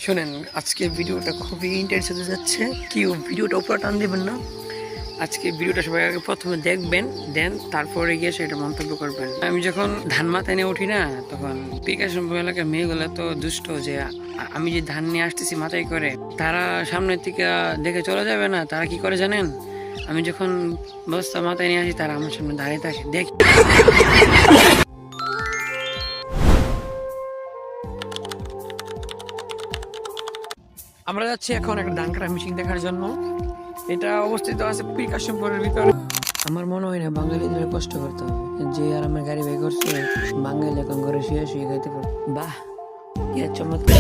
শোনেন, আজকে ভিডিওটা খুবই ইন্টেন্স হতে যাচ্ছে। কেউ ভিডিওটা উপরে টান দেবেন না। আজকে ভিডিওটা সবাই আগে প্রথমে দেখবেন, দেন তারপরে গিয়ে সেটা মন্তব্য করবেন। আমি যখন ধান মাথায় নিয়ে উঠি না, তখন পিকাশন এলাকার মেয়েগুলো তো দুষ্ট, যে আমি যে ধান নিয়ে আসতেছি মাথায় করে, তারা সামনের থেকে দেখে চলে যাবে না। তারা কি করে জানেন? আমি যখন বস্তা মাথায় নিয়ে আসি, তারা আমার সামনে দাঁড়িয়ে থাকে, দেখ। আমরা যাচ্ছি এখন একটা ধান কাটা মেশিন দেখার জন্য। এটা অবস্থিত আছে পিকাশনপুরের ভিতরে। আমার মনে হয় না বাঙালিদের কষ্ট করতে হবে। যে আর আমার গাড়ি বের করছে, বাঙালি এখন ঘরে শুয়ে শুয়ে খাইতে পারবে। বাহ, কি চমৎকার।